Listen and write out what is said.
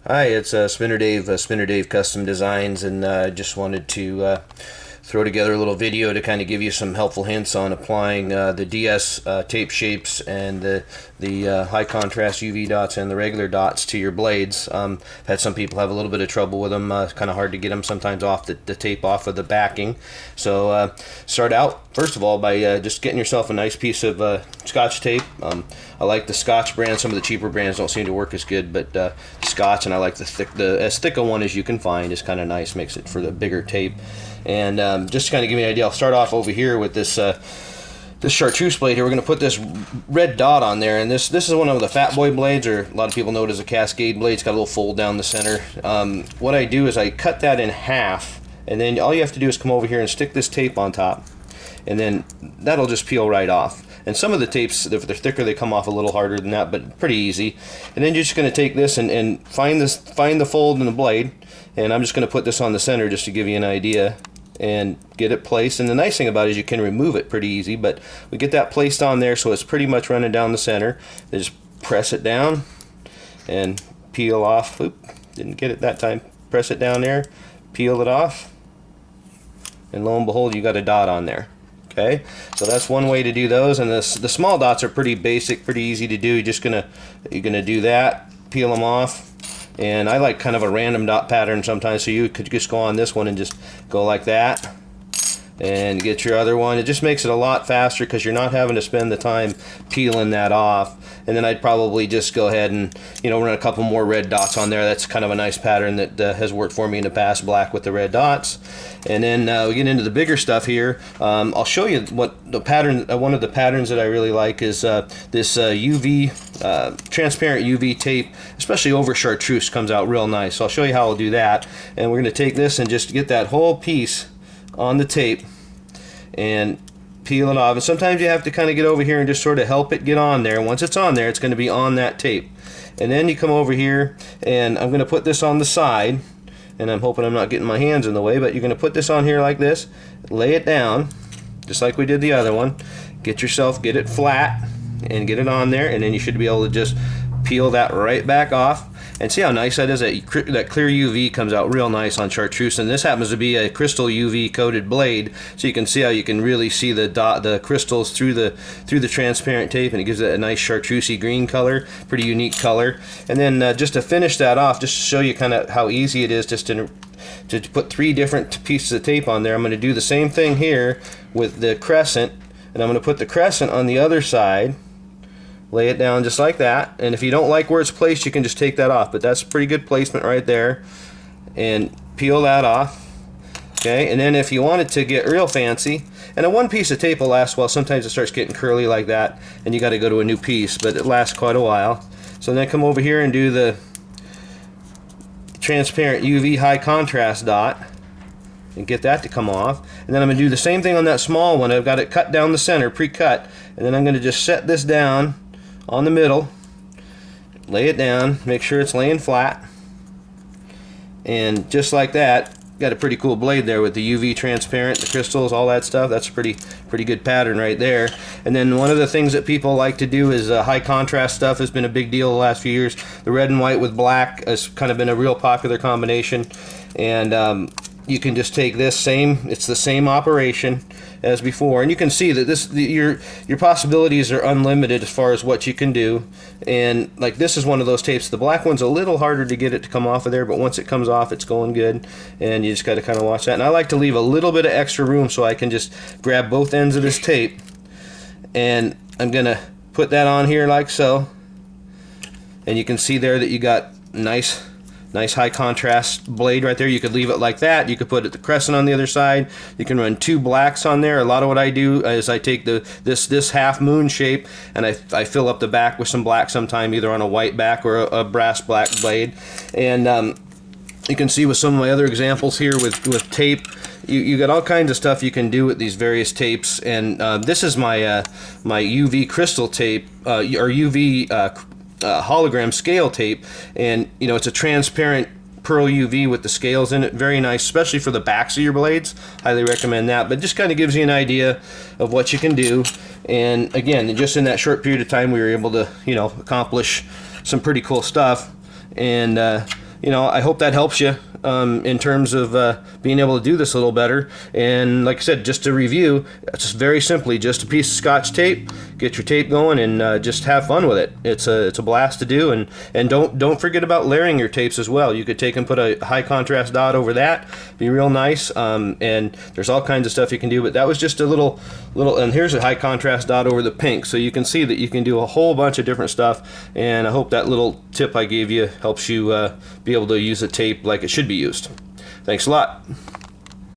Hi, it's Spinner Dave Custom Designs, and just wanted to throw together a little video to kind of give you some helpful hints on applying the DS tape shapes and the high contrast UV dots and the regular dots to your blades. I've had some people have a little bit of trouble with them. Kind of hard to get them sometimes off the tape off of the backing. So start out first of all by just getting yourself a nice piece of Scotch tape. I like the Scotch brand. Some of the cheaper brands don't seem to work as good, but Scotch, and I like the as thick a one as you can find is kind of nice. Makes it for the bigger tape. And just to kind of give you an idea, I'll start off over here with this this chartreuse blade here. We're going to put this red dot on there, and this is one of the Fat Boy blades, or a lot of people know it as a Cascade blade. It's got a little fold down the center. What I do is I cut that in half, and then all you have to do is come over here and stick this tape on top, and then that'll just peel right off. And some of the tapes, if they're thicker, they come off a little harder than that, but pretty easy. And then you're just going to take this and find the fold in the blade, and I'm just going to put this on the center just to give you an idea and get it placed. And the nice thing about it is you can remove it pretty easy, but we get that placed on there so it's pretty much running down the center. Then just press it down and peel off. Oop, didn't get it that time. Press it down there, peel it off, and lo and behold, you got a dot on there. Okay, so that's one way to do those, and the small dots are pretty basic, pretty easy to do. You're gonna do that, peel them off, and I like kind of a random dot pattern sometimes. So you could just go on this one and just go like that, and get your other one. It just makes it a lot faster because you're not having to spend the time peeling that off. And then I'd probably just go ahead and run a couple more red dots on there. That's kind of a nice pattern that has worked for me in the past, black with the red dots. And then we get into the bigger stuff here. I'll show you what the pattern. One of the patterns that I really like is this UV transparent UV tape, especially over chartreuse, comes out real nice. So I'll show you how I'll do that. And we're going to take this and just get that whole piece on the tape and peel it off. And sometimes you have to kind of get over here and just sort of help it get on there. Once it's on there, it's going to be on that tape. And then you come over here, and I'm going to put this on the side, and I'm hoping I'm not getting my hands in the way, but you're going to put this on here like this, lay it down just like we did the other one, get it flat and get it on there, and then you should be able to just peel that right back off. And see how nice that is? That clear UV comes out real nice on chartreuse, and this happens to be a crystal UV coated blade, so you can see how you can really see the crystals through the transparent tape, and it gives it a nice chartreusey green color, pretty unique color. And then just to finish that off, just to show you kind of how easy it is, just to put 3 different pieces of tape on there. I'm going to do the same thing here with the crescent, and I'm going to put the crescent on the other side. Lay it down just like that, and if you don't like where it's placed, you can just take that off, but that's pretty good placement right there, and peel that off. Okay, and then if you want it to get real fancy, and a one piece of tape will last well, sometimes it starts getting curly like that and you got to go to a new piece, but it lasts quite a while. So then come over here and do the transparent UV high contrast dot and get that to come off. And then I'm going to do the same thing on that small one. I've got it cut down the center, pre-cut, and then I'm going to just set this down on the middle, lay it down, make sure it's laying flat, and just like that, got a pretty cool blade there with the UV transparent, the crystals, all that stuff. That's a pretty good pattern right there. And then one of the things that people like to do is high contrast stuff has been a big deal the last few years. The red and white with black has kind of been a real popular combination, and you can just take this it's the same operation as before, and you can see that your possibilities are unlimited as far as what you can do. And like this is one of those tapes. The black one's a little harder to get it to come off of there, but once it comes off, it's going good, and you just got to kind of watch that. And I like to leave a little bit of extra room so I can just grab both ends of this tape, and I'm gonna put that on here like so, and you can see there that you got nice high contrast blade right there. You could leave it like that. You could put the crescent on the other side. You can run 2 blacks on there. A lot of what I do is I take this half moon shape, and I fill up the back with some black sometime, either on a white back or a brass black blade. And you can see with some of my other examples here with tape, you got all kinds of stuff you can do with these various tapes. And this is my my UV crystal tape, or UV hologram scale tape, and it's a transparent pearl UV with the scales in it. Very nice, especially for the backs of your blades. Highly recommend that. But just kind of gives you an idea of what you can do. And again, just in that short period of time, we were able to accomplish some pretty cool stuff. And I hope that helps you in terms of being able to do this a little better. And like I said, just to review, it's very simply just a piece of Scotch tape. Get your tape going and just have fun with it. It's a blast to do. And don't forget about layering your tapes as well. You could take and put a high contrast dot over that. Be real nice. And there's all kinds of stuff you can do. But that was just a little. And here's a high contrast dot over the pink. So you can see that you can do a whole bunch of different stuff. And I hope that little tip I gave you helps you be able to use a tape like it should be used. Thanks a lot.